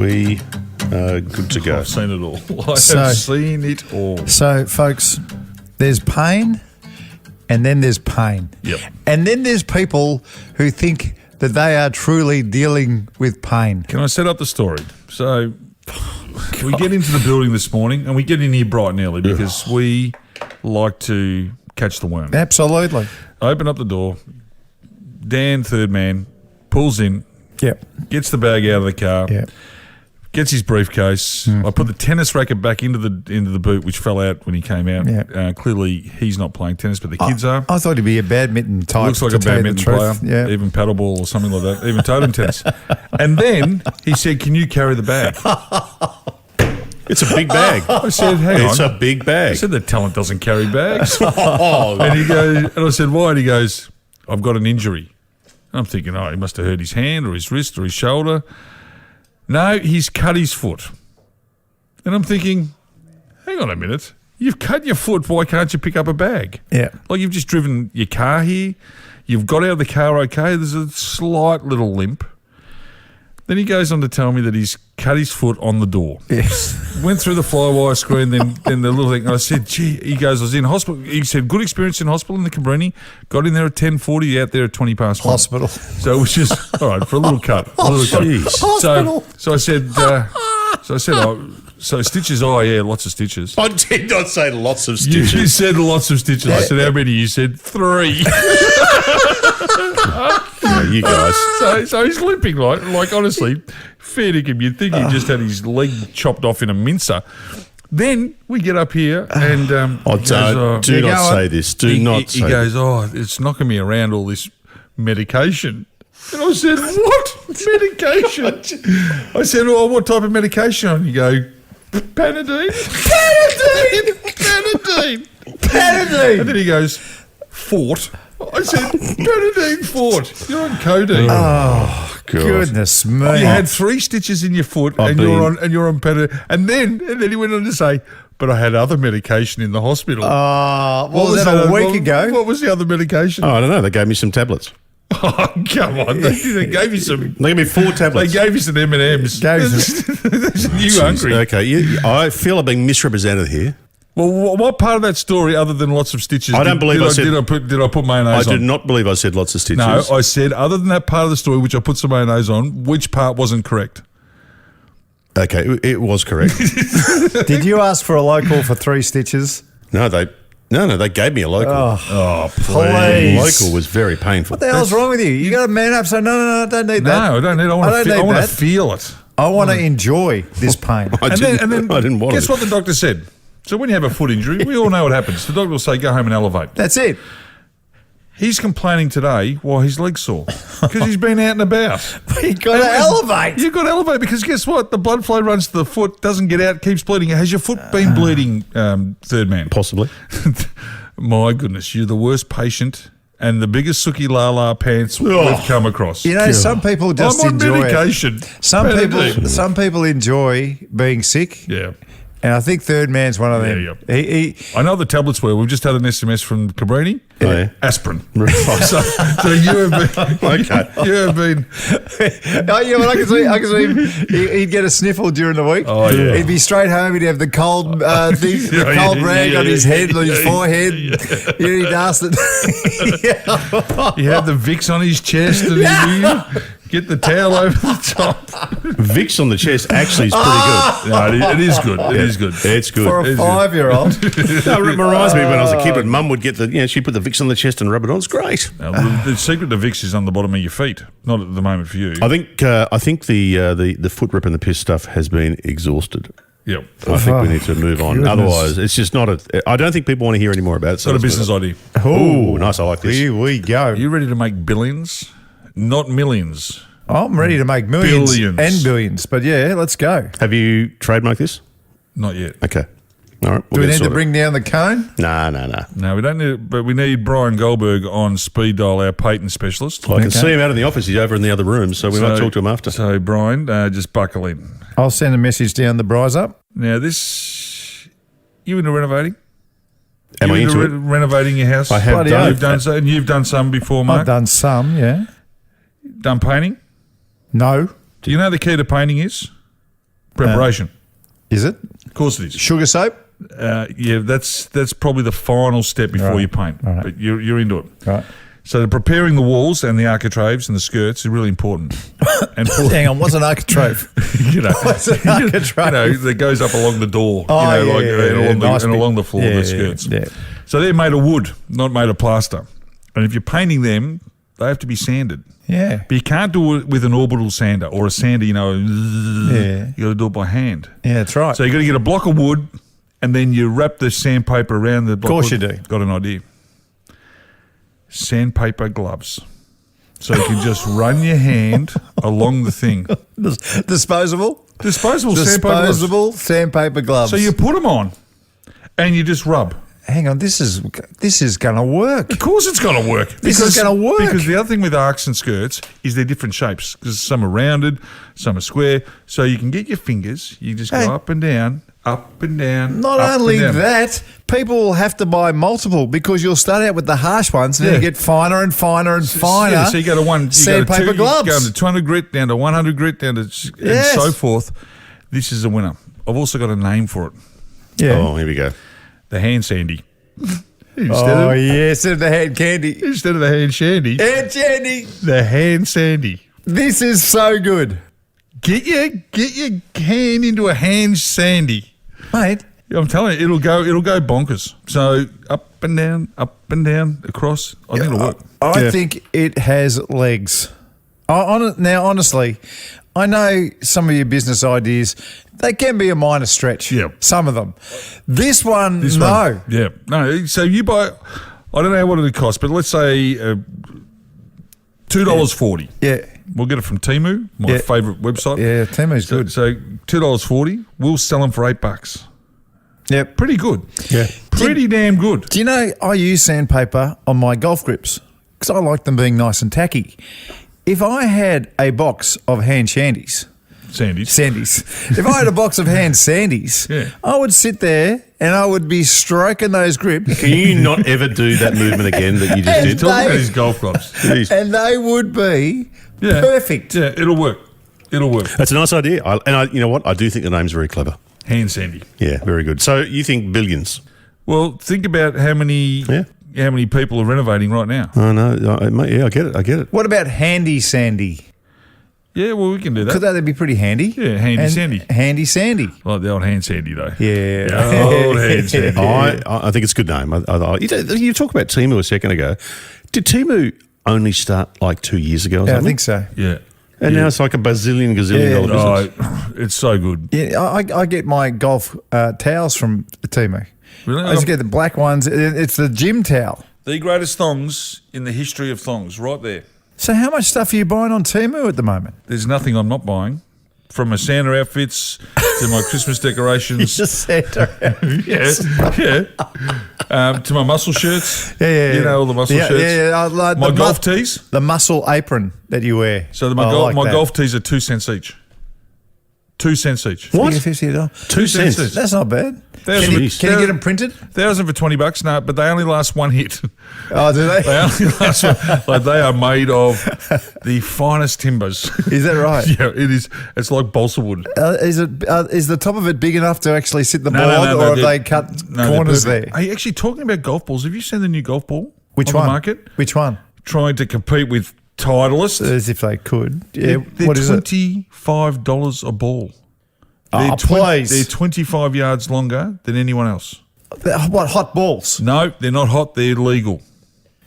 we are good to go. I've seen it all. I've seen it all. So, folks, there's pain and then there's pain. Yep. And then there's people who think that they are truly dealing with pain. Can I set up the story? So we get into the building this morning and we get in here bright and early because we like to catch the worm. Absolutely. I open up the door. Dan, third man, pulls in. Yep. Gets the bag out of the car. Yep. Gets his briefcase. I put the tennis racket back into the boot, which fell out when he came out. Yeah. Clearly, he's not playing tennis, but the kids are. I thought he'd be a badminton type. Looks like to a tell you the badminton player, truth. Yeah. even paddleball or something like that, even totem tennis. And then he said, "Can you carry the bag?" It's a big bag. I said, "Hang on, It's a big I bag. said the talent doesn't carry bags." And he goes, and I said, "Why?" And he goes, "I've got an injury." I'm thinking, oh, he must have hurt his hand or his wrist or his shoulder. No, he's cut his foot. And I'm thinking, hang on a minute. You've cut your foot. Why can't you pick up a bag? Yeah. Like you've just driven your car here. You've got out of the car okay. There's a slight little limp. Then he goes on to tell me that he's cut his foot on the door. Yes. Went through the flywire screen, then the little thing. And I said, gee, he goes, I was in hospital. He said, good experience in hospital in the Cabrini. Got in there at 10:40, out there at 20 past 1. Hospital. So it was just, all right, for a little cut. Hospital. So I said, so stitches, oh yeah, lots of stitches. I did not say lots of You stitches. said lots of stitches. I said, how many? You said 3. You guys. So he's limping, like honestly, fair to him. You'd think he just had his leg chopped off in a mincer. Then we get up here and Do not say this. Do not say He goes, it's knocking me around, all this medication. And I said, what medication? I said, what type of medication? And you go, Panadine. And then he goes, Fort. I said, Panadine Fort. You're on codeine. Oh, goodness me. You had 3 stitches in your foot and you're on Panadine. And then he went on to say, but I had other medication in the hospital. What was that, a week ago? What was the other medication? Oh, I don't know. They gave me some tablets. Oh, come on. They gave you some. They gave me 4 tablets. They gave you some M&Ms. You hungry. Okay, I feel I'm being misrepresented here. Well, what part of that story, other than lots of stitches, I don't believe I said. Did I put mayonnaise on? I did not believe I said lots of stitches. No, I said other than that part of the story, which I put some mayonnaise on, which part wasn't correct? Okay, it was correct. Did you ask for a local for 3 stitches? No, they gave me a local. Oh, please. Local was very painful. What the hell's wrong with you? You got to man up. So no, I don't need that. No, I don't need. I want to feel it. I want to enjoy this pain. I didn't want guess it. what the doctor said? So when you have a foot injury, we all know what happens. The doctor will say, go home and elevate. That's it. He's complaining today why his leg's sore because he's been out and about. You got to elevate. You've got to elevate because guess what? The blood flow runs to the foot, doesn't get out, keeps bleeding. Has your foot been bleeding, third man? Possibly. My goodness, you're the worst patient and the biggest sookie la pants we've come across. You know, some people just I'm on enjoy medication. it. Some people enjoy being sick. Yeah. And I think third man's one of them. Yeah. I know the tablets were. We've just had an SMS from Cabrini. Oh, yeah. Aspirin. so you have been. Okay. You have been. Oh, yeah, well, I can see him. He'd get a sniffle during the week. Oh, yeah. He'd be straight home. He'd have the cold cold rag on his head, on his forehead. He'd ask it. He had the Vicks on his chest and he'd get the towel over the top. Vicks on the chest actually is pretty good. No, it is good. It is good. It's good. For a 5-year-old. No, it reminds me when I was a kid when Mum would get she put the Vicks on the chest and rub it on. It's great. Now, the secret to Vicks is on the bottom of your feet, not at the moment for you. I think the foot rip and the piss stuff has been exhausted. Yep. I think we need to move on. Goodness. Otherwise, it's just not I don't think people want to hear any more about it. It's not a business idea. Oh, nice. I like this. Here we go. Are you ready to make billions? Not millions. I'm ready to make millions Billions. and billions. But yeah, let's go. Have you trademarked this? Not yet. Okay. All right. Do we need to bring down the cone? No. No, we don't need it, but we need Brian Goldberg on speed dial, our patent specialist. I can see him out in the office. He's over in the other room, so we might talk to him after. So, Brian, just buckle in. I'll send a message down the Bryce up. Now, you into renovating? Am I into it? Renovating your house? I have Bloody done. You've done so, and you've done some before, Mark. I've done some, yeah. Done painting? No. Do you know the key to painting is? preparation. Is it? Of course it is. Sugar soap? Yeah, that's probably the final step before Right. you paint. Right. But you're into it. Right. So preparing the walls and the architraves and the skirts is really important. And Hang on, what's an architrave? What's an architrave? that goes up along the door. Oh, and Nice bit. along the floor of the skirts. Yeah. So they're made of wood, not made of plaster. And if you're painting them, they have to be sanded. Yeah. But you can't do it with an orbital sander or a sander, Yeah. you got to do it by hand. Yeah, that's right. So you got to get a block of wood and then you wrap the sandpaper around the block. Of course of wood. you do. Got an idea. Sandpaper gloves. So you can just run your hand along the thing. Disposable? Disposable sandpaper gloves. Disposable sandpaper gloves. So you put them on and you just rub. Hang on, this is going to work. Of course it's going to work. This is gonna work. Because the other thing with arcs and skirts is they're different shapes. Because some are rounded, some are square. So you can get your fingers, you just Hey. go up and down, up and down. Not up only and down. that, people will have to buy multiple because you'll start out with the harsh ones and then you get finer and finer and finer. Yeah, so you go to one, you sandpaper go to two, gloves. You go to 200 grit, down to 100 grit, down to Yes. and so forth. This is a winner. I've also got a name for it. Yeah. Oh, here we go. The hand sandy. Oh, yes, and the hand candy. Instead of the hand shandy, Hand candy. the hand sandy. This is so good. Get your hand into a hand sandy. Mate, I'm telling you, it'll go bonkers. So up and down, across. I think it'll work. I think it has legs. Now, honestly, I know some of your business ideas, they can be a minor stretch. Yeah. Some of them. This one, This no. one, yeah, no. So you buy, I don't know what it'd cost, but let's say $2.40. Yeah. We'll get it from Temu, my Yeah. favourite website. Yeah, Temu's So, good. so $2.40. We'll sell them for $8. Yep. Pretty good. Yeah. Pretty damn good. Do you know I use sandpaper on my golf grips because I like them being nice and tacky. If I had a box of hand shandies, Sandy's. if I had a box of hand sandies, Yeah. I would sit there and I would be stroking those grips. Can you not ever do that movement again that you just And did? Talk about They- his golf clubs. Jeez. And they would be Yeah. perfect. Yeah, it'll work. It'll work. That's a nice idea. You know what? I do think the name's very clever. Hand Sandy. Yeah, very good. So you think billions? Well, think about how many people are renovating right now. Oh, no. Yeah, I get it. I get it. What about handy sandy? Yeah, well, we can do that. Could that be pretty handy? Yeah, handy sandy. Handy sandy. Like the old hand Sandy, though. Yeah. The old hand Sandy. I think it's a good name. You talked about Temu a second ago. Did Temu only start like 2 years ago or Yeah, I something? think so. Yeah. And now it's like a bazillion, gazillion Yeah. dollar business. Oh, it's so good. Yeah, I get my golf towels from Temu. Really? I just get the black ones. It's the gym towel. The greatest thongs in the history of thongs, right there. So how much stuff are you buying on Temu at the moment? There's nothing I'm not buying. From my Santa outfits to my Christmas decorations. Just Santa. To my muscle shirts. Yeah. You know, all the muscle shirts. I like My the golf tees. The muscle apron that you wear. So I my like that. golf tees are 2 cents each. 2 cents each. What? $50. 2 cents. cents. That's not bad. Thousand- Can you get them printed? 1,000 for $20. No, but they only last one hit. Oh, do they? They only last one. Like they are made of the finest timbers. Is that right? Yeah, it is. It's like balsa wood. Is the top of it big enough to actually sit the No, board, no, or have they're- they cut no, they're corners perfect. there? Are you actually talking about golf balls? Have you seen the new golf ball Which on one? the market? Which one? Trying to compete with Titleist. As if they could. Yeah. They're What is it? $25 a ball. Oh, please. They're 25 yards longer than anyone else. What, hot balls? No, they're not hot. They're legal.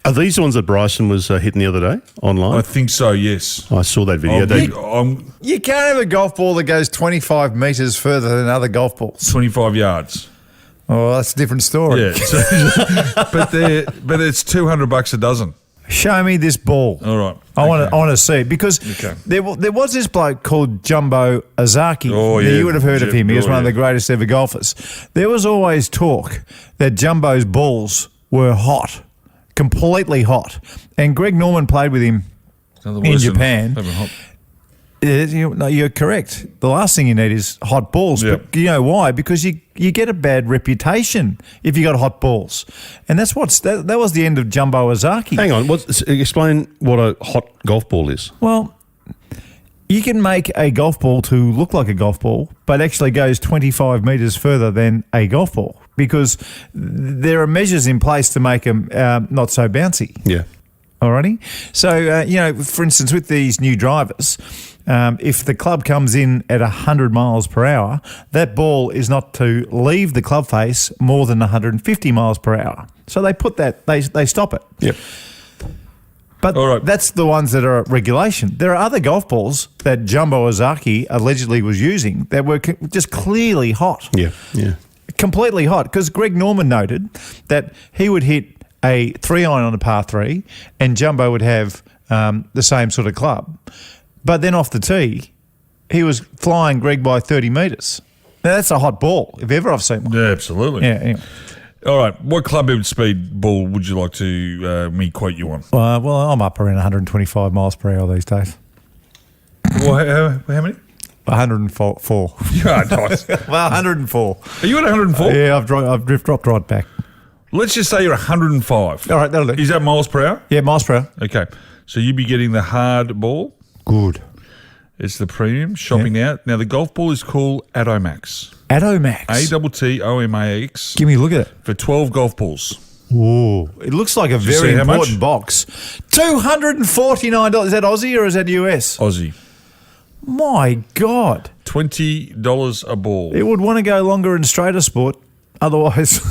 Are these the ones that Bryson was hitting the other day online? I think so, yes. I saw that video. I'm You can't have a golf ball that goes 25 metres further than other golf balls. 25 yards. Oh, that's a different story. Yeah. but it's $200 a dozen. Show me this ball. All right. I want to see it because Okay. there was this bloke called Jumbo Ozaki. Oh, Now, yeah. you would have heard of him. He was Oh, one of yeah. the greatest ever golfers. There was always talk that Jumbo's balls were hot, completely hot. And Greg Norman played with him in Japan. No, you're correct. The last thing you need is hot balls. Yeah. But you know why? Because you get a bad reputation if you got hot balls. And that was the end of Jumbo Ozaki. Hang on. Explain what a hot golf ball is. Well, You can make a golf ball to look like a golf ball, but actually goes 25 metres further than a golf ball because there are measures in place to make them not so bouncy. Yeah. Alrighty. So, for instance, with these new drivers, if the club comes in at 100 miles per hour, that ball is not to leave the club face more than 150 miles per hour. So they put that, they stop it. Yep. But that's the ones that are at regulation. There are other golf balls that Jumbo Ozaki allegedly was using that were just clearly hot. Yeah, yeah. Completely hot. Because Greg Norman noted that he would hit a 3-iron on a par 3 and Jumbo would have the same sort of club. But then off the tee, he was flying Greg by 30 metres. Now, that's a hot ball, if ever I've seen one. Yeah, absolutely. Yeah, anyway. All right. What club head speed ball would you like to me quote you on? Well, I'm up around 125 miles per hour these days. Well, how many? 104. Yeah, nice. Well, 104. Are you at 104? Yeah, I've dropped right back. Let's just say you're 105. All right, that'll do. Is that miles per hour? Yeah, miles per hour. Okay. So you'd be getting the hard ball. Good. It's the premium, shopping out. Now, the golf ball is called Atomax. Atomax. ATTOMAX. Give me a look at it. For 12 golf balls. Ooh. It looks like a Did you very see how important much? box. $249. Is that Aussie or is that US? Aussie. My God. $20 a ball. It would want to go longer and straighter, sport. Otherwise,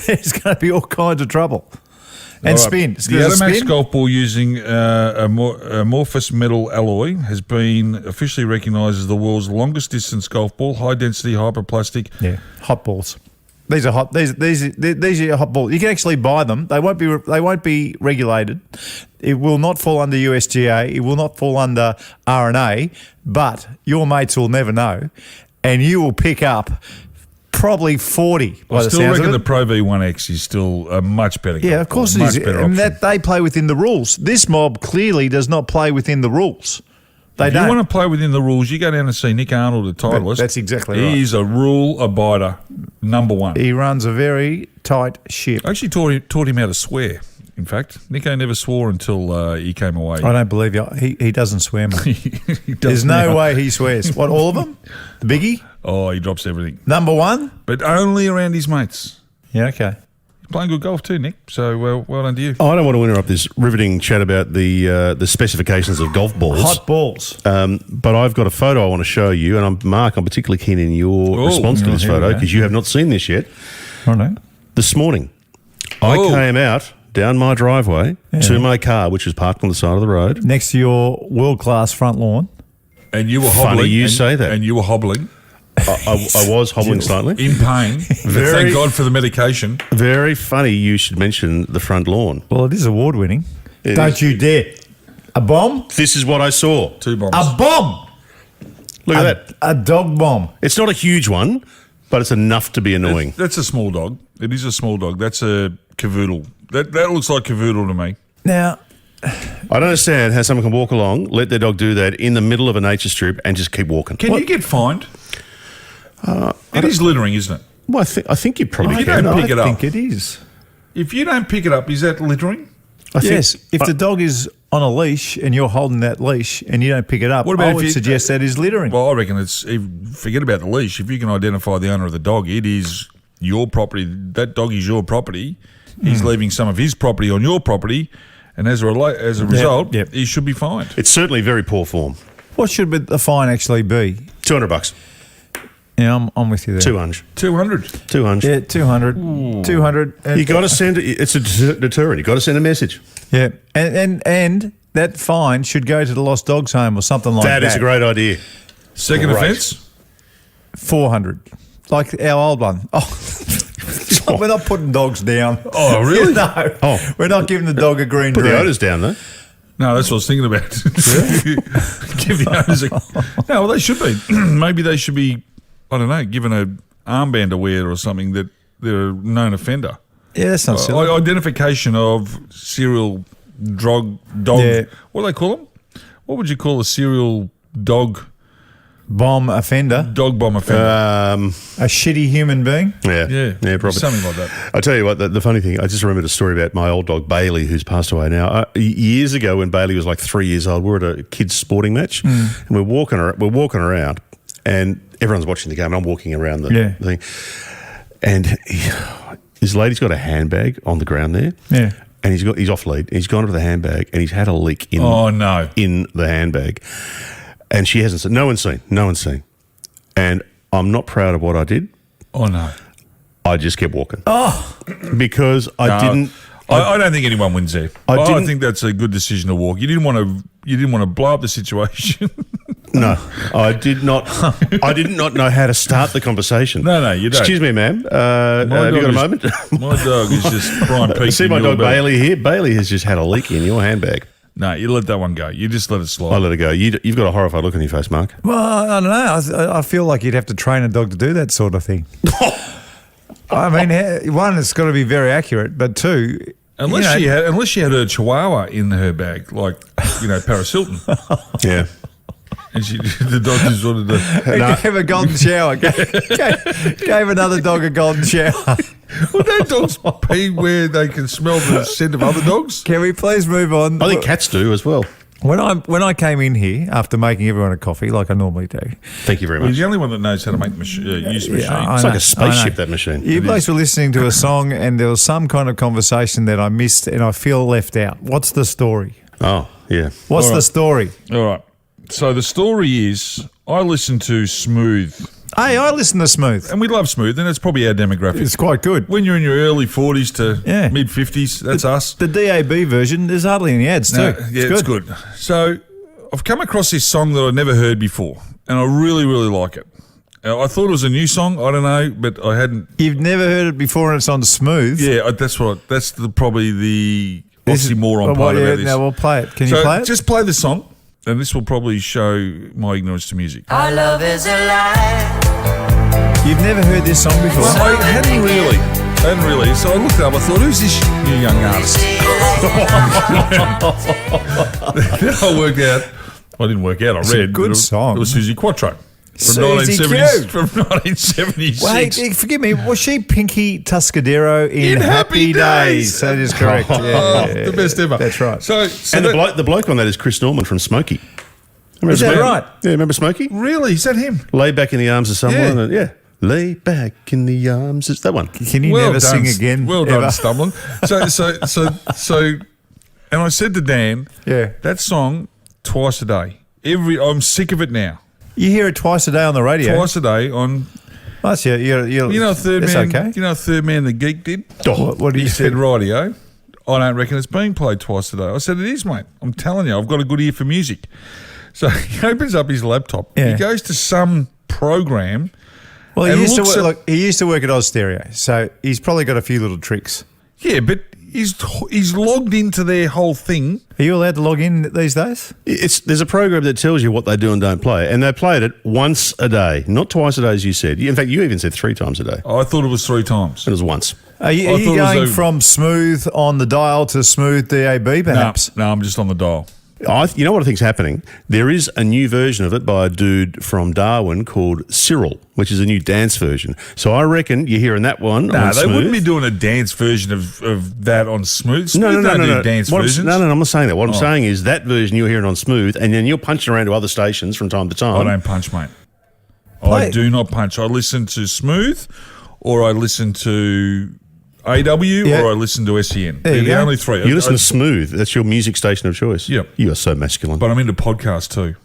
there's going to be all kinds of trouble. And All right. spin. The Atomax golf ball using amorphous metal alloy has been officially recognised as the world's longest distance golf ball, high density, hyperplastic. Yeah, hot balls. These are hot. These are hot balls. You can actually buy them. They won't be regulated. It will not fall under USGA. It will not fall under RNA. But your mates will never know, and you will pick up probably 40. I still reckon the Pro V1X is still a much better. Yeah, of course it is. And that they play within the rules. This mob clearly does not play within the rules. They if don't. you want to play within the rules, you go down and see Nick Arnold, the Titleist. That's exactly right. He's a rule abider, number one. He runs a very tight ship. I actually taught him how to swear. In fact, Nico never swore until he came away. I don't believe you. He doesn't swear, mate. There's no way he swears. What, all of them? The biggie? Oh, he drops everything. Number one? But only around his mates. Yeah, okay. He's playing good golf too, Nick. So well done to you. I don't want to interrupt this riveting chat about the specifications of golf balls. Hot balls. But I've got a photo I want to show you, and Mark, I'm particularly keen in your response to this here we photo go. because you have not seen this yet. I know. This morning, I came out down my driveway to my car, which was parked on the side of the road. Next to your world-class front lawn. And you were hobbling. Funny you say that. And you were hobbling. I was hobbling slightly. In pain. Thank God for the medication. Very funny you should mention the front lawn. Well, it is award-winning. It Don't is. you dare. A bomb? This is what I saw. 2 bombs. A bomb! Look at that. A dog bomb. It's not a huge one, but it's enough to be annoying. That's a small dog. It is a small dog. That's a cavoodle. That looks like cavoodle to me. Now, I don't understand how someone can walk along, let their dog do that in the middle of a nature strip and just keep walking. Can you get fined? It is littering, isn't it? Well, I think you probably If you can. don't pick it up. I think it is. If you don't pick it up, is that littering? I think- Yes, if the dog is on a leash and you're holding that leash and you don't pick it up, What about I if would you- suggest that is littering. Well, I reckon forget about the leash. If you can identify the owner of the dog, it is your property. That dog is your property. He's leaving some of his property on your property, and as a result, yep. he should be fined. It's certainly very poor form. What should the fine actually be? $200. Yeah, I'm with you there. 200. 200. 200. Yeah, 200. 200. You got to send it. It's a deterrent. You got to send a message. Yeah, and that fine should go to the Lost Dogs Home or something like that. That is a great idea. Second Great. offence? 400, like our old one. Oh, we're not putting dogs down. Oh, really? No. Oh. We're not giving the dog a green Put dream. the owners down though. No, that's what I was thinking about. Give the owners no, well, they should be. Maybe they should be, I don't know, given an armband to wear or something that they're a known offender. Yeah, that's not silly. Identification of serial dog. Yeah. What do they call them? What would you call a serial dog bomb offender, Dog bomb offender. a shitty human being. Yeah, probably something like that. I tell you what, the funny thing, I just remembered a story about my old dog Bailey, who's passed away now. Years ago, when Bailey was like 3 years old, we were at a kids' sporting match, and we're walking around, and everyone's watching the game. And I'm walking around the thing, and this lady's got a handbag on the ground there. Yeah. And he's off lead. He's gone to the handbag, and he's had a leak in the handbag, and she hasn't seen. No one's seen. And I'm not proud of what I did. Oh no! I just kept walking. Because I didn't. I don't think anyone wins there. I think that's a good decision to walk. You didn't want to blow up the situation. No, I did not. I did not know how to start the conversation. No, you don't. Excuse me, ma'am. Have you got a moment? My dog is just prime peak. See my dog Bailey here? Bailey has just had a leak in your handbag. No, you let that one go. You just let it slide. I let it go. You've got a horrified look on your face, Mark. Well, I don't know. I feel like you'd have to train a dog to do that sort of thing. I mean, one, it's got to be very accurate, but two, unless she had a Chihuahua in her bag, like Paris Hilton. Yeah. And the dog just wanted to gave a golden shower. Gave another dog a golden shower. Well, no dogs pee where they can smell the scent of other dogs. Can we please move on? I think cats do as well. When I came in here after making everyone a coffee, like I normally do. Thank you very much. He's the only one that knows how to make use machines. It's like a spaceship, that machine. You blokes were listening to a song, and there was some kind of conversation that I missed, and I feel left out. What's the story? Oh, yeah. What's the story? All right. So the story is, I listen to Smooth. Hey, I listen to Smooth. And we love Smooth, and it's probably our demographic. It's quite good. When you're in your early 40s to mid-50s, that's us. The DAB version, there's hardly any ads too. It's good. So I've come across this song that I'd never heard before, and I really, really like it. I thought it was a new song. I don't know, but I hadn't. You've never heard it before, and it's on Smooth. Yeah, that's right. That's probably the oxymoron part about this. Now we'll play it. Can you play it? Just play the song. And this will probably show my ignorance to music. Our love is a lie. You've never heard this song before? Well, I hadn't really. So I looked up, I thought, who's this new young artist? Then I worked out. I didn't work out, I read. A good song. It was Susie Quattro. From Susie 1976. Wait, forgive me. Was she Pinky Tuscadero in Happy Days? That is correct. The best ever. That's right. So and the bloke on that is Chris Norman from Smokey. Is that right? Yeah, remember Smokey? Really? Is that him? Lay back in the arms of someone. Yeah. Lay back in the arms. It's that one. Can you never sing again? Well done, stumbling. So, and I said to Dan, that song twice a day. I'm sick of it now. You hear it twice a day on the radio. Twice a day on. That's Third Man. Okay. You know, Third Man the Geek did. What do you said? Radio. I don't reckon it's being played twice a day. I said it is, mate. I'm telling you, I've got a good ear for music. So he opens up his laptop. He goes to some program. Well, he used to work at Oz Stereo, so he's probably got a few little tricks. Yeah, but he's logged into their whole thing. Are you allowed to log in these days? There's a program that tells you what they do and don't play, and they played it once a day, not twice a day as you said. In fact, you even said 3 times a day. Oh, I thought it was 3 times. It was once. Are you going from Smooth on the dial to Smooth DAB, perhaps? No, I'm just on the dial. You know what I think's happening? There is a new version of it by a dude from Darwin called Cyril, which is a new dance version. So I reckon you're hearing that one on Smooth. They wouldn't be doing a dance version of that on Smooth. No. Dance versions. No, I'm not saying that. What I'm saying is that version you're hearing on Smooth, and then you're punching around to other stations from time to time. I don't punch, mate. I do not punch. I listen to Smooth, or I listen to AW, or I listen to SEN. They're the only 3. You listen to Smooth. That's your music station of choice. Yep. You are so masculine. But I'm into podcasts too.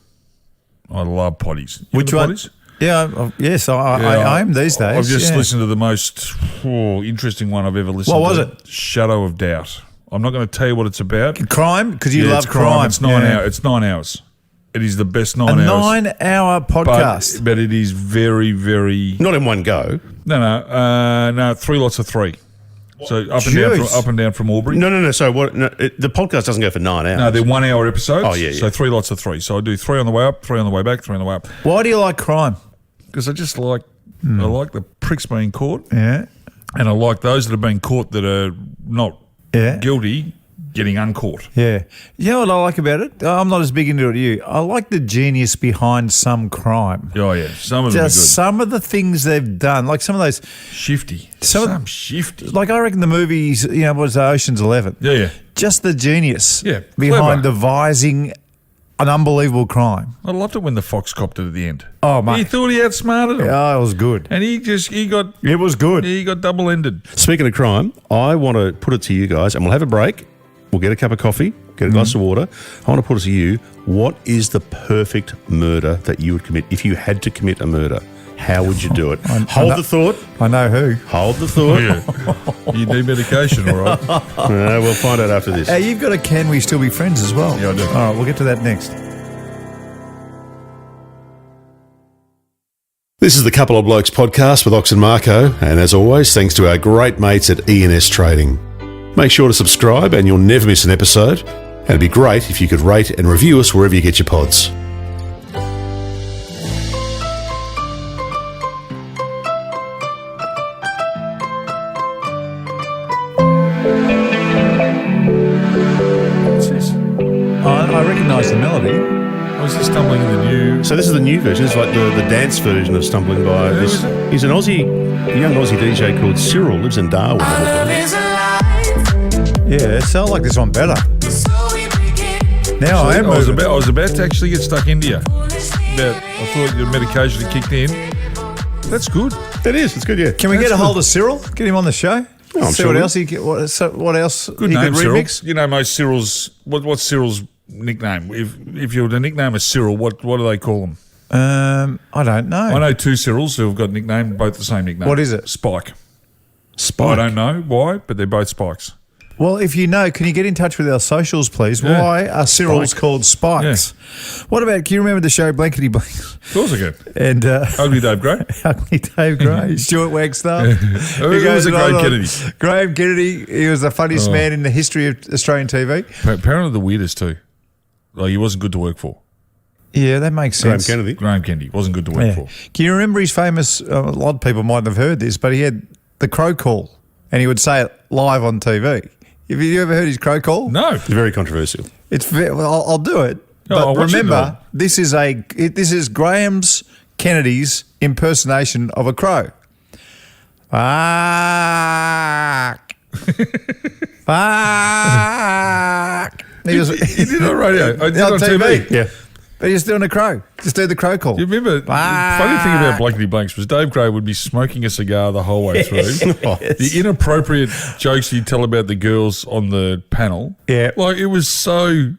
I love potties. Which one? Potties? Yeah, yes, I am these days. I've just listened to the most interesting one I've ever listened to. What was it? Shadow of Doubt. I'm not going to tell you what it's about. Crime? Because you love crime. It's 9 hours. It's 9 hours. It is the best 9 hours. A 9-hour podcast. But it is very, very... Not in one go. No, 3 lots of 3. So up and down from Albury. No. So what? No, the podcast doesn't go for 9 hours. No, they're 1 hour episodes. Oh yeah. So 3 lots of 3. So I do 3 on the way up, 3 on the way back, 3 on the way up. Why do you like crime? Because I just like I like the pricks being caught. Yeah. And I like those that have been caught that are not guilty getting uncaught. Yeah. You know what I like about it? I'm not as big into it as you. I like the genius behind some crime. Oh, yeah. Some of them are good. Just some of the things they've done, like some of those. Shifty. Some shifty. Like I reckon the movies, was Ocean's 11? Yeah. Just the genius clever. behind devising an unbelievable crime. I loved it when the fox copped it at the end. Oh, mate. He thought he outsmarted him. Oh, it was good. And he It was good. got double-ended. Speaking of crime, I want to put it to you guys, and we'll have a break. We'll get a cup of coffee, get a glass of water. I want to put it to you. What is the perfect murder that you would commit if you had to commit a murder? How would you do it? Hold the thought. I know who. Hold the thought. Yeah. You need medication, all right? We'll find out after this. Hey, you've got a Can We Still Be Friends as well. Yeah, I do. All right, we'll get to that next. This is the Couple of Blokes podcast with Ox and Marko, and as always, thanks to our great mates at E&S Trading. Make sure to subscribe and you'll never miss an episode, and it'd be great if you could rate and review us wherever you get your pods. What's this? I recognise the melody. Oh, is he stumbling in the new... So this is the new version. It's like the dance version of Stumbling By. Who This, is it? he's a young Aussie DJ called Cyril, lives in Darwin. Love is alive, Yeah, it sounds like this one better. so we begin. Now I am I was moving. about to actually get stuck into you. I thought your medication had kicked in. That's good. It is. It's good, yeah. Can we get a hold of Cyril? Get him on the show? Oh, I'm See sure what we- else what else Good he name, could Cyril. remix? You know, most Cyril's... What's Cyril's nickname? If you were to nickname a Cyril, what do they call him? I don't know. I know two Cyrils who have got a nickname, both the same nickname. What is it? Spike. Spike. I don't know why, but they're both Spikes. Well, if you know, can you get in touch with our socials, please? Yeah. Why are Cyrils called Spikes? What about, can you remember the show Blankety Blanks? Of course I can. And Ugly Dave Gray. Ugly Dave Gray, Stuart Wagstaff. Who was a Graham Kennedy? Graham Kennedy, he was the funniest man in the history of Australian TV. Apparently the weirdest too. Like he wasn't good to work for. Yeah, that makes Graham sense. Kennedy. Graham Kennedy wasn't good to work Yeah. for. Can you remember his famous, a lot of people might have heard this, but he had the crow call and he would say it live on TV. Have you ever heard his crow call? No. It's very controversial. It's I'll do it. No, I'll But watch it remember, this is Graham's Kennedy's impersonation of a crow. Fuck. Fuck. He did it on radio. I did it on TV. Yeah. But he's doing a crow. Just do the crow call. You remember, the funny thing about Blankety Blanks was Dave Gray would be smoking a cigar the whole way through. The inappropriate jokes he'd tell about the girls on the panel. Yeah. Like, it was so...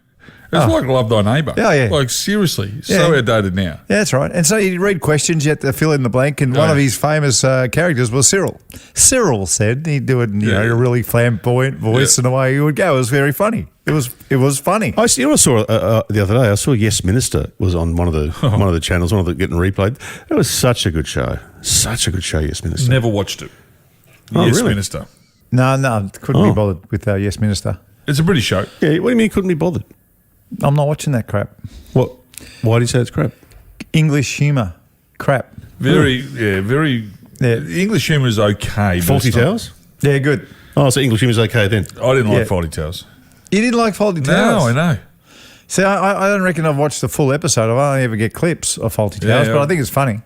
It was like Love Thy Neighbour. Oh, yeah. Like, seriously, so Yeah. outdated now. Yeah, that's right. And so you read questions, you had to fill in the blank, and one Yeah. of his famous characters was Cyril. Cyril said he'd do it in a really flamboyant voice, and away he would go. It was very funny. It was funny. I saw the other day. I saw Yes Minister was on one of the channels, one of the getting replayed. It was such a good show. Such a good show, Yes Minister. Never watched it. Oh, Yes, really? Minister. No, couldn't be bothered with Yes Minister. It's a British show. Yeah, what do you mean you couldn't be bothered? I'm not watching that crap. What? Why do you say it's crap? English humour, crap. Very. Yeah. English humour is okay. but Faulty it's not- Towers? Yeah, good. Oh, so English humour's okay then. I didn't Yeah. like Faulty Towers. You didn't like Faulty No, Towers? I know. See, I don't reckon I've watched the full episode. I only ever get clips of Faulty Towers, Yeah. but I think it's funny.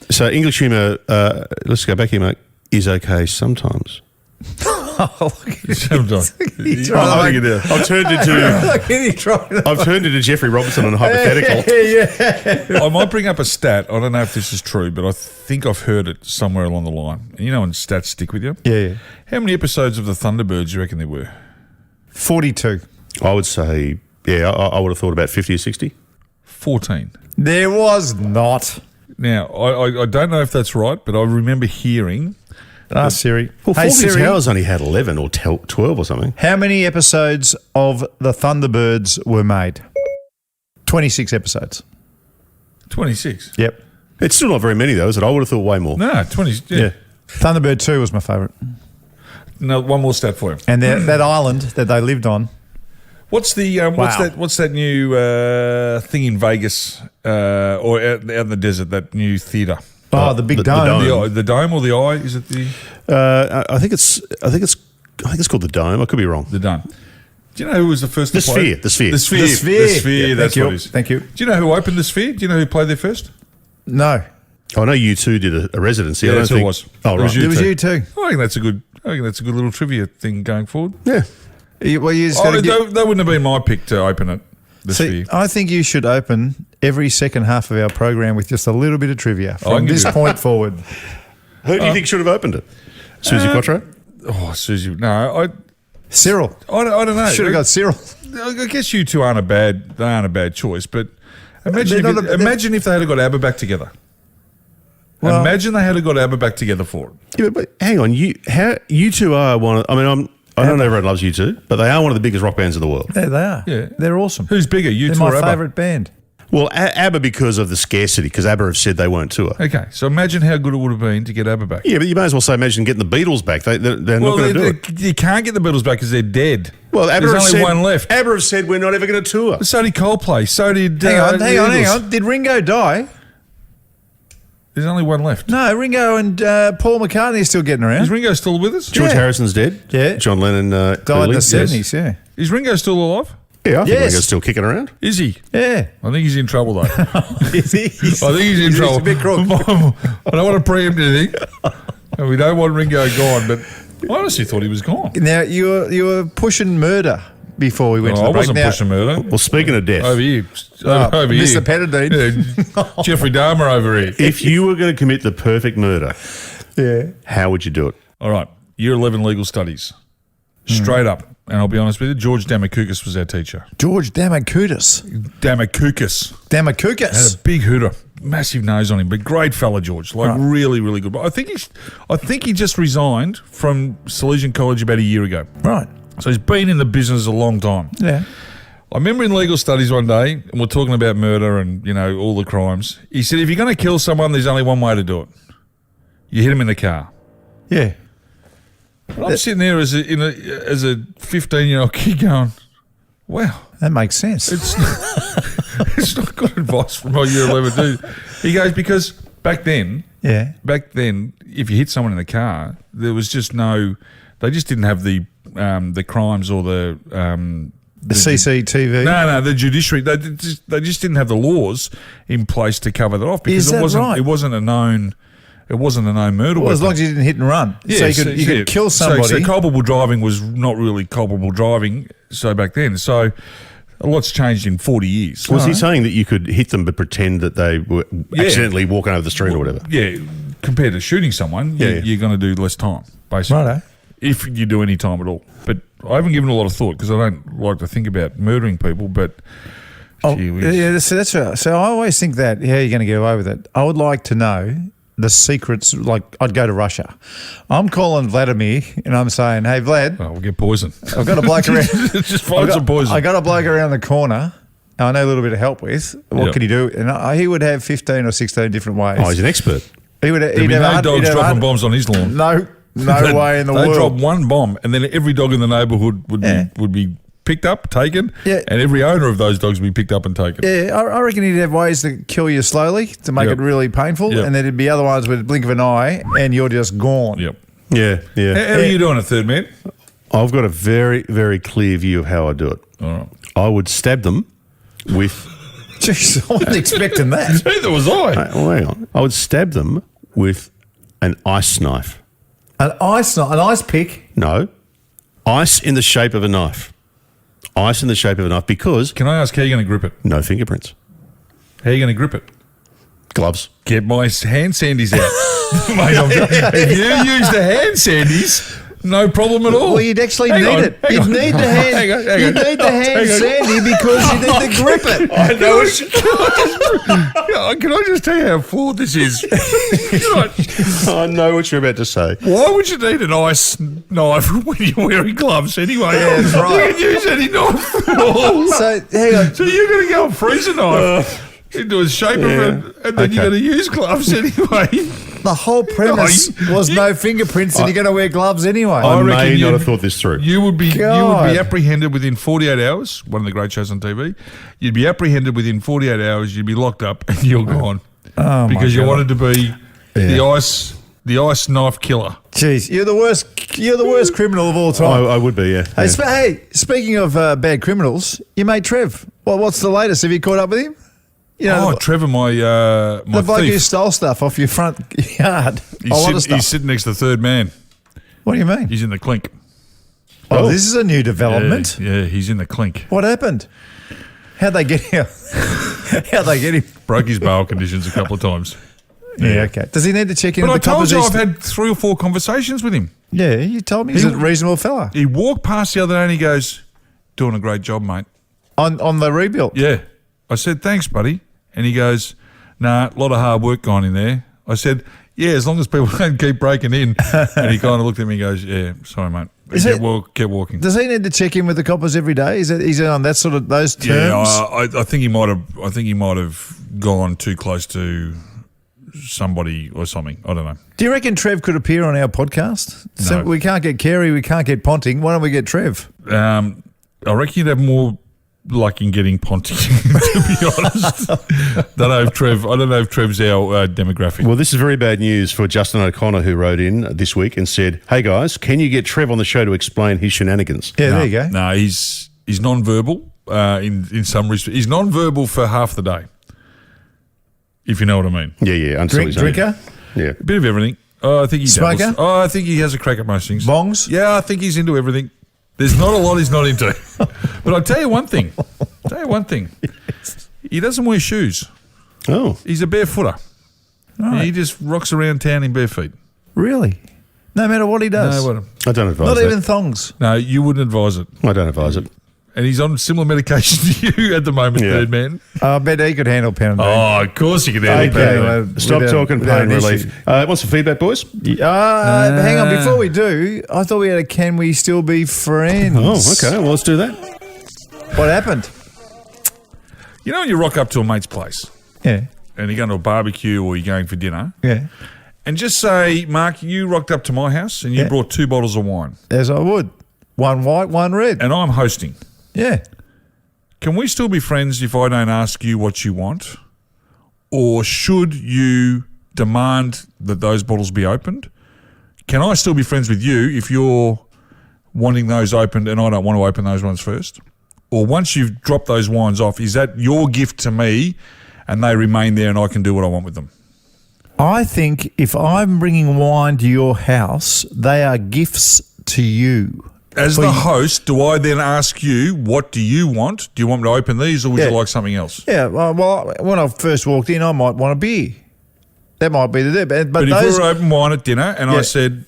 So English humour, let's go back here, mate, is okay sometimes. Sometimes. He's I'll right. take it down. I've turned into Jeff Robertson on a hypothetical. yeah. I might bring up a stat. I don't know if this is true, but I think I've heard it somewhere along the line. And you know when stats stick with you? Yeah. How many episodes of the Thunderbirds do you reckon there were? 42. I would say, yeah, I would have thought about 50 or 60. 14. There was not. Now, I don't know if that's right, but I remember hearing... Siri. Well, Hey, 40 Siri, Towers only had 11 or 12 or something. how many episodes of The Thunderbirds were made? 26 episodes. 26. Yep. It's still not very many, though, is it? I would have thought way more. No, 20. Yeah. Yeah. Thunderbird 2 was my favourite. No, one more stat for you. And that island that they lived on. What's the what's that new thing in Vegas or out in the desert? That new theatre. Oh, the big the dome. dome. The dome or the eye? Is it the I think it's called the Dome. I could be wrong. dome? Do you know who was the first The to play? Sphere. The Sphere. The Sphere. The Sphere. The Sphere. Yeah, That's thank what you. it is. Thank you. Do you know who opened the Sphere? Do you know who played there first? No. I know you two did a residency. Yeah, I don't that's who think it was. Oh, It right. was you. It was too. you too. I think that's a good little trivia thing going forward. Yeah. Well, you just Oh, gotta get, that wouldn't have been my pick to open it. The see, Sphere. I think you should open every second half of our program with just a little bit of trivia I from can this do- point forward. Who do you think should have opened it? Susie Quattro? Oh, Susie. No, Cyril. I don't know. Should have got Cyril. I guess you two aren't a bad choice, but imagine They're if, not a- imagine if they had got ABBA back together. Well- Imagine they had got ABBA back together for it. Yeah, but hang on. You two are one of, I mean, I don't know everyone loves you two, but they are one of the biggest rock bands in the world. There they are. Yeah. They're awesome. Who's bigger, you They're two or my ABBA? favourite band. Well, ABBA because of the scarcity, because ABBA have said they won't tour. Okay, so imagine how good it would have been to get ABBA back. Yeah, but you may as well say imagine getting the Beatles back. They're not going to do it. You can't get the Beatles back because they're dead. Well, ABBA there's have only said, one left. ABBA have said we're not ever going to tour. So did Coldplay. So did Hang on, the hang Eagles. on. Did Ringo die? There's only one left. No, Ringo and Paul McCartney are still getting Is around. Ringo still with us? George Yeah. Harrison's dead. Yeah. John Lennon Died in the early. 70s, yeah. Is Ringo still alive? Yeah, I think Yes. Ringo's still kicking around. Is he? Yeah. I think he's in trouble though. Is he? I think he's in trouble. a bit crook. I don't want to preempt anything. And we don't want Ringo gone, but I honestly thought he was gone. Now, you were pushing murder before we went Oh, to I the break. wasn't Now, pushing murder. Well, speaking of death, Over here. Oh, Over here. Mr. Petadine. Yeah, Jeffrey Dahmer over here. if you were going to commit the perfect murder, Yeah. how would you do it? All right. Year 11 legal studies. Straight up. And I'll be honest with you, George Damakoukas was our teacher. George Damakoukas. Damakoukas. Had Damakoukas. a big hooter, massive nose on him, but great fella, George. Like really, really good. But I think he just resigned from Salesian College about a year ago. Right. So he's been in the business a long time. Yeah. I remember in legal studies one day, and we're talking about murder and, you know, all the crimes. He said, if you're going to kill someone, there's only one way to do it. You hit him in the car. Yeah. And I'm sitting there as a 15-year-old kid going, wow, That makes sense. it's not good advice from my year 11 dude. He goes, because back then, yeah. if you hit someone in the car, there was just they just didn't have the crimes or the CCTV. No, the judiciary. They just didn't have the laws in place to cover that off because Is that right? it wasn't a known murder. Well, as weapon. long as you didn't hit and run. So you could kill somebody. So culpable driving was not really culpable driving. So back then, so a lot's changed in 40 years. Was he saying that you could hit them but pretend that they were accidentally walking over the street or whatever? Yeah, compared to shooting someone, you're going to do less time, basically. Righto. If you do any time at all. But I haven't given a lot of thought because I don't like to think about murdering people, but gee whiz. Yeah, so that's right. So I always think that, how are you going to get away with it? I would like to know the secrets. Like, I'd go to Russia. I'm calling Vladimir and I'm saying, hey, Vlad, Oh, we'll get poison. I've got a bloke around. Just find some poison. I got a bloke around the corner I know a little bit of help with. What Yep. could he do? And he would have 15 or 16 different ways. Oh, he's an expert. He would. There'd be no dogs dropping bombs on his lawn. No way in the They world. drop one bomb, and then every dog in the neighbourhood Yeah. would be picked up, taken, Yeah. and every owner of those dogs would be picked up and taken. Yeah, I reckon he'd have ways to kill you slowly to make Yep. it really painful, Yep. and then there'd be other ones with a blink of an eye, and you're just gone. Yep. Yeah, yeah. How are you doing, a third man? I've got a very, very clear view of how I do it. All right. I would stab them with. Jeez, I wasn't expecting that. Neither was I. Oh, hang on. I would stab them with an ice knife. An ice pick. No, ice in the shape of a knife. Ice in the shape of a knife because Can I ask how you're going to grip it? no fingerprints. How are you going to grip it? Gloves. Get my hand sandies out. Mate, if you use the hand sandies, no problem at all. Well, you'd actually Hang need on, it. hang You'd on. need the hand. Hang on. You'd need the hand Hang on. sandy because you need to grip it. I know can I just tell you how flawed this is? I know what you're about to say. Why would you need an ice knife when you're wearing gloves anyway? Yeah, that's right. You can use any knife at all. So hang on. So you're going to go and freeze a knife into a shape of it, and then you're going to use gloves anyway. The whole premise was no fingerprints, and you're going to wear gloves anyway. I reckon may not you'd- have thought this through. You would be God. apprehended within 48 hours. One of the great shows on TV. You'd be apprehended within 48 hours. You'd be locked up, and you're gone Oh, my because you God. wanted to be the The ice knife killer. Jeez, you're the worst. You're the worst criminal of all time. I would be, yeah. Hey, speaking of bad criminals, your mate Trev. Well, what's the latest? Have you caught up with him? You know, Trevor, my the bloke who thief. stole stuff off your front yard. He's sitting next to the third man. What do you mean? He's in the clink. Oh, this is a new development. Yeah, he's in the clink. What happened? How'd they get him? How'd they get him? Broke his bail conditions a couple of times. Yeah, okay. Does he need to check in But I with the told you coppers? I've had 3 or 4 conversations with him. Yeah, you told me he's a reasonable fella. He walked past the other day and he goes, doing a great job, mate. On the rebuild? Yeah. I said, thanks, buddy. And he goes, nah, a lot of hard work gone in there. I said, yeah, as long as people don't keep breaking in. And he kind of looked at me and goes, yeah, sorry, mate. Kept walking. Does he need to check in with the coppers every day? Is he on that sort of those terms? Yeah, I think he might have. I think he might have gone too close to somebody or something. I don't know. Do you reckon Trev could appear on our podcast? No. So we can't get Carey, we can't get Ponting. Why don't we get Trev? I reckon you'd have more luck in getting Ponting, to be honest. I don't know if Trev's our demographic. Well, this is very bad news for Justin O'Connor, who wrote in this week and said, hey, guys, can you get Trev on the show to explain his shenanigans? Yeah, there you go. No, he's non-verbal in some respect. He's non-verbal for half the day, if you know what I mean. Yeah. Until he's Drinker? Yeah. A bit of everything. Oh, I think he Smoker? dabbles. Oh, I think he has a crack at most things. Bongs? Yeah, I think he's into everything. There's not a lot he's not into. But I'll tell you one thing. He doesn't wear shoes. Oh. He's a barefooter. Right. He just rocks around town in bare feet. Really? No matter what he does? No, I don't advise Not that. even thongs? no, you wouldn't advise it. I don't advise it. And he's on similar medication to you at the moment, Yeah. third man. I bet he could handle Penalty. Oh, of course you could handle Okay, that. well, Stop without- talking without pain an relief. issue. Want some feedback, boys? Hang on, before we do, I thought we had a can we still be friends? Oh, okay. Well, let's do that. What happened? You know when you rock up to a mate's place Yeah, and you're going to a barbecue or you're going for dinner, yeah. and just say, Mark, you rocked up to my house and you Yeah. brought 2 bottles of wine, As I would. One white, one red. and I'm hosting. Yeah. Can we still be friends if I don't ask you what you want? Or should you demand that those bottles be opened? Can I still be friends with you if you're wanting those opened and I don't want to open those ones first? Or once you've dropped those wines off, is that your gift to me and they remain there and I can do what I want with them? I think if I'm bringing wine to your house, they are gifts to you. As For the you- host, do I then ask you, what do you want? Do you want me to open these or would Yeah. you like something else? Yeah, well, when I first walked in, I might want a beer. That might be the deal. But But if we those, were open wine at dinner and Yeah. I said,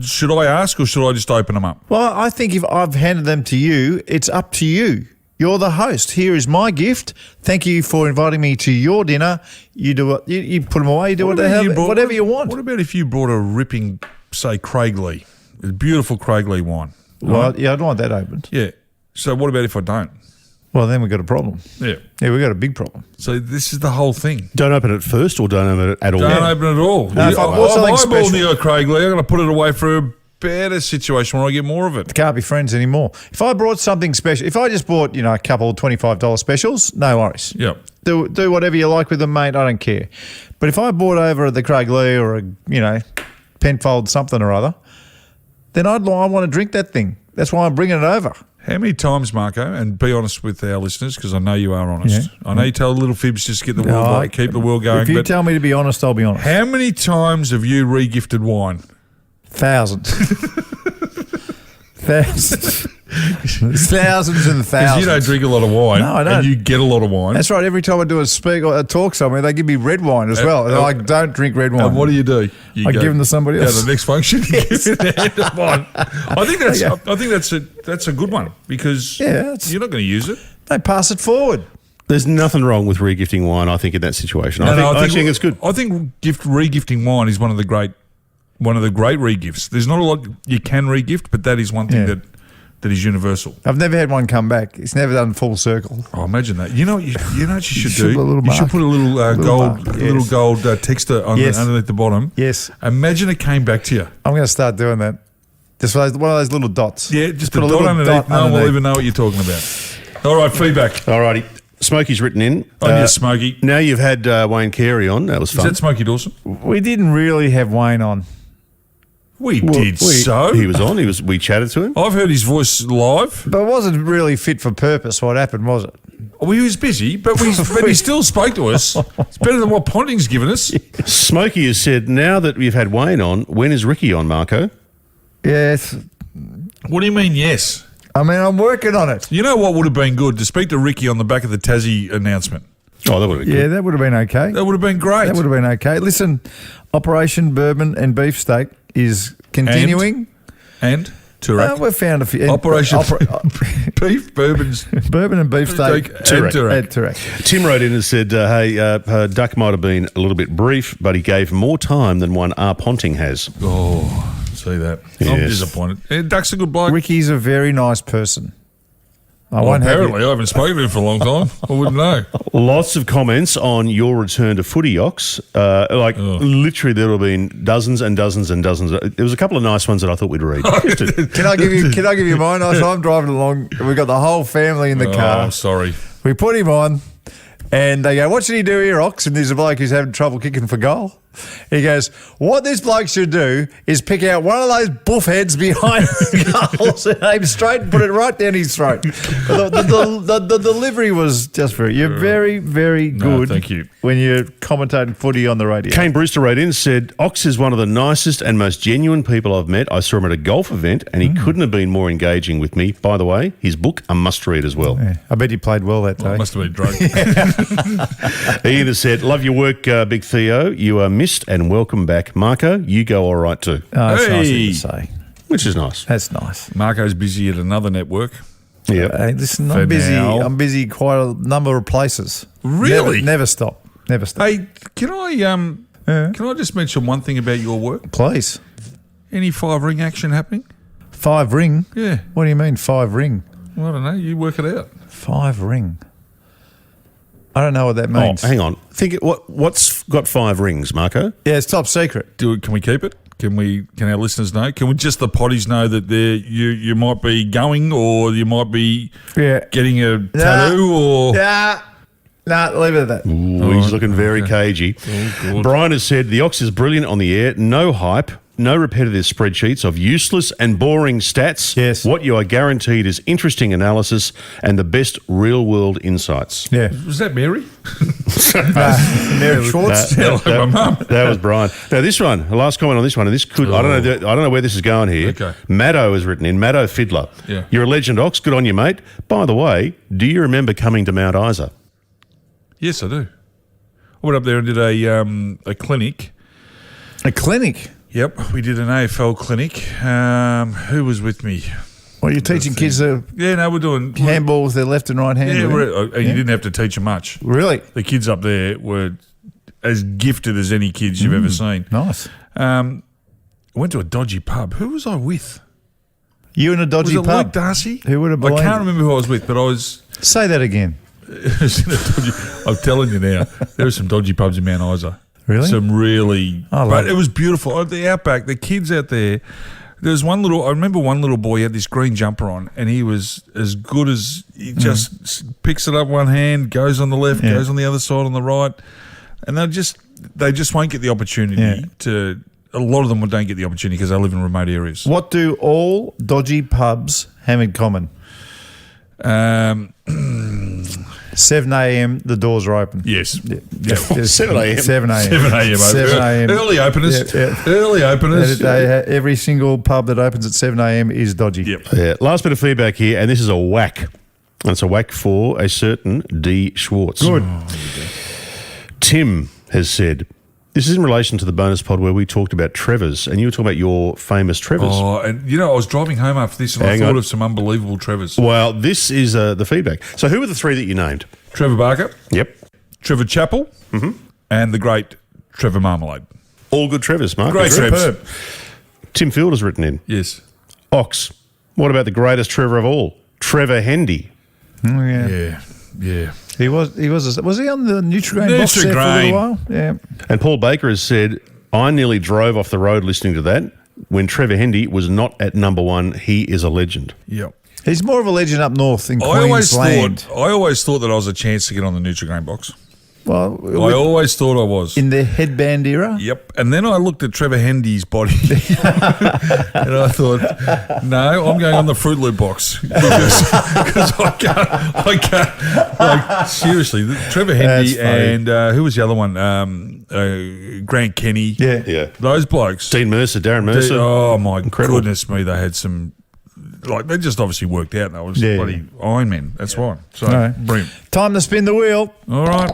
should I ask or should I just open them up? well, I think if I've handed them to you, it's up to you. You're the host. Here is my gift. Thank you for inviting me to your dinner. You do what you put them away. You do What whatever, about you brought- whatever you want. What about if you brought a ripping, say, Craiglee, a beautiful Craiglee wine? Well, yeah, I'd want that opened. Yeah. So what about if I don't? Well, then we've got a problem. Yeah. Yeah, we've got a big problem. So this is the whole thing. Don't open it first or don't open it at all. Don't open it at all. No, if I bought something I've special- you a Craiglee. I'm going to put it away for a better situation where I get more of it. Can't be friends anymore. If I brought something special, if I just bought, a couple of $25 specials, no worries. Yeah. Do whatever you like with them, mate. I don't care. But if I bought over the Craiglee or a, Penfold something or other, then I want to drink that thing. That's why I'm bringing it over. How many times, Marco, and be honest with our listeners because I know you are honest. Yeah. I know you tell little fibs just to get the world right, keep the world going. If you But tell me to be honest, I'll be honest. how many times have you re-gifted wine? Thousands. Thousands. Thousands and Because thousands. you don't drink a lot of wine. No, I don't. And you get a lot of wine. That's right. Every time I do a speak or a talk somewhere, they give me red wine as well. And I don't drink red wine. And what do? You I give them to somebody Go else. to the next function. You give it a hand of wine. I think that's a good one because Yeah, you're not going to use it. They pass it forward. There's nothing wrong with regifting wine, I think, in that situation. No, I think it's good. I think re-gifting wine is one of the great re-gifts. There's not a lot you can re-gift, but that is one thing Yeah. that is universal. I've never had one come back. It's never done full circle. Oh, imagine that. You know what you should should do? put a little You should mark. put a little Little gold, mark, yes. texter Yes. underneath the bottom. Yes. Imagine it came back to you. I'm going to start doing that. Just one of those little dots. Yeah, just put a a dot little underneath. dot No one will underneath. even know what you're talking about. All right, feedback. Alrighty. Smokey's written in. On your Smokey. Now you've had Wayne Carey on. That was Is fun. that Smokey Dawson? We didn't really have Wayne on. We did so. He was on. We chatted to him. I've heard his voice live. But it wasn't really fit for purpose what happened, was it? Well, he was busy, but he still spoke to us. It's better than what Ponting's given us. Smokey has said, now that we've had Wayne on, when is Ricky on, Marko? Yes. What do you mean, yes? I mean, I'm working on it. You know what would have been good? To speak to Ricky on the back of the Tassie announcement. Oh, that would have been Yeah, good. that would have been okay. That would have been great. That would have been okay. Listen, Operation Bourbon and Beefsteak is continuing. And Turak. We've found a few. Operation Beef, Bourbons. Bourbon and Beefsteak. And Turak. And Turak. Tim wrote in and said, Duck might have been a little bit brief, but he gave more time than one R. Ponting has. Oh, see that. I'm Yes. disappointed. And Duck's a good bloke. Ricky's a very nice person. Well, apparently, I haven't spoken to him for a long time. I wouldn't know. Lots of comments on your return to footy, Ox. Literally, there would have been dozens and dozens and dozens. There was a couple of nice ones that I thought we'd read. Can I give you mine? I'm driving along. We've got the whole family in the car. Oh, sorry. We put him on, and they go, "What should he do here, Ox?" And there's a bloke who's having trouble kicking for goal. He goes, "What this bloke should do is pick out one of those buff heads behind the goals and aim straight and put it right down his throat." The delivery was just you're very, very good. Thank you. When you're commentating footy on the radio. Kane Brewster wrote in and said, Ox is one of the nicest and most genuine people I've met. I saw him at a golf event and he couldn't have been more engaging with me. By the way, his book, a must-read as well. Yeah, I bet you played well that day. Must have been drunk. Ian has said, love your work, Big Theo. You are missed and welcome back. Marko, you go all right too. Oh, that's nice of you Hey. to say. Which is nice. That's nice. Marco's busy at another network. Yeah. Hey, listen, For I'm busy. now. I'm busy quite a number of places. Really? Never stop. Never stop. Hey, can I just mention one thing about your work? Please. Any 5-ring action happening? 5 ring? Yeah. What do you mean 5 ring? Well, I don't know. You work it out. 5 ring. I don't know what that Oh, means. hang on. What's got 5 rings, Marko? Yeah, it's top secret. Can we keep it? Can our listeners know? Can we just the potties know that you might be going or you might be getting a tattoo or Leave it at that. Ooh, he's looking very cagey. God. Brian has said, the Ox is brilliant on the air. No hype. No repetitive spreadsheets of useless and boring stats. Yes. What you are guaranteed is interesting analysis and the best real-world insights. Yeah. was that Mary? Mary Schwartz. Like my mum. That was Brian. Now this one, the last comment on this one, and this could I don't know where this is going here. Okay. Maddo has written in, Maddo Fiddler. Yeah. You're a legend, Ox. Good on you, mate. By the way, do you remember coming to Mount Isa? Yes, I do. I went up there and did a clinic. A clinic? Yep, we did an AFL clinic. Who was with me? Well, you're teaching kids to Yeah, no, we're doing handball with their left and right hand. Yeah, really? you didn't have to teach them much. Really? The kids up there were as gifted as any kids you've ever seen. Nice. I went to a dodgy pub. Who was I with? You in a dodgy Was it pub? Luke Darcy? Who would have I believed can't it? remember who I was with, but I was. Say that again. I'm telling you now, there are some dodgy pubs in Mount Isa. Really? Some really. I love But it. it was beautiful. At the outback, the kids out there. There's one little. I remember one little boy had this green jumper on, and he was as good as he just picks it up one hand, goes on the left, goes on the other side on the right, and they just won't get the opportunity to. A lot of them don't get the opportunity because they live in remote areas. What do all dodgy pubs have in common? 7 a.m. the doors are open. Yes. Yeah, 7 a.m. 7 a.m. 7 a.m. 7 a.m. Early openers. Yeah, yeah. Early openers. Every single pub that opens at 7 a.m. is dodgy. Yep. Yeah. Last bit of feedback here, and this is a whack. And it's a whack for a certain D. Schwartz. Good. Tim has said, this is in relation to the bonus pod where we talked about Trevors, and you were talking about your famous Trevors. Oh, and I was driving home after this and Hang I thought on. of some unbelievable Trevors. Well, this is the feedback. So who were the 3 that you named? Trevor Barker, Yep. Trevor Chappell, and the great Trevor Marmalade. All good Trevors, Mark. Great Trevs. Tim Field has written in. Yes. Ox, what about the greatest Trevor of all? Trevor Hendy. Oh, yeah. Yeah. Yeah. He was he on the Nutrigrain box there for a Nutrigrain. little while? Yeah. And Paul Baker has said, I nearly drove off the road listening to that. When Trevor Hendy was not at number 1, he is a legend. Yep. He's more of a legend up north in I Queensland. always thought that I was a chance to get on the Nutrigrain box. Well, I always thought I was. in the headband era. Yep. And then I looked at Trevor Hendy's body and I thought, no, I'm going on the Fruit Loop box because I can't. Like, seriously, Trevor Hendy and who was the other one? Grant Kenny. Yeah. Those blokes. Dean Mercer, Darren Mercer. Oh, my Incredible. goodness me. They had some, like, they just obviously worked out and they was bloody Iron Men. That's why. So, right. brilliant. Time to spin the wheel. All right.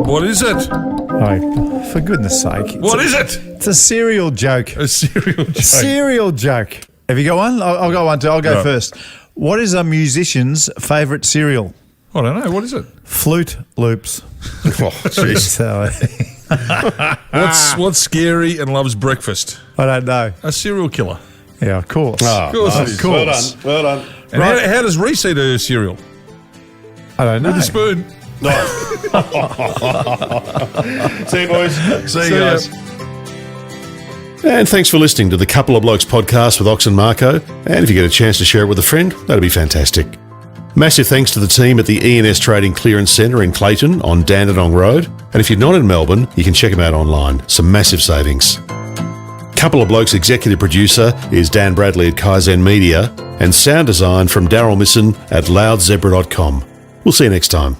What is it? Oh, for goodness sake. What is it? It's a cereal joke. A cereal joke. Cereal joke. Have you got one? I'll go one too. I'll go Right. first. What is a musician's favourite cereal? I don't know. What is it? Flute Loops. Oh, jeez. So, What's scary and loves breakfast? I don't know. A serial killer. Yeah, of course. Oh, course nice. it is. Well done. Well done. And Right. how does Reese eat her cereal? I don't know. With a spoon. See you, boys. See you guys. And thanks for listening to the Couple of Blokes podcast with Ox and Marko. And if you get a chance to share it with a friend, that'd be fantastic. Massive thanks to the team at the E&S Trading Clearance Centre in Clayton on Dandenong Road. And if you're not in Melbourne, you can check them out online. Some massive savings. Couple of Blokes executive producer is Dan Bradley at Kaizen Media, and sound design from Daryl Misson at loudzebra.com. We'll see you next time.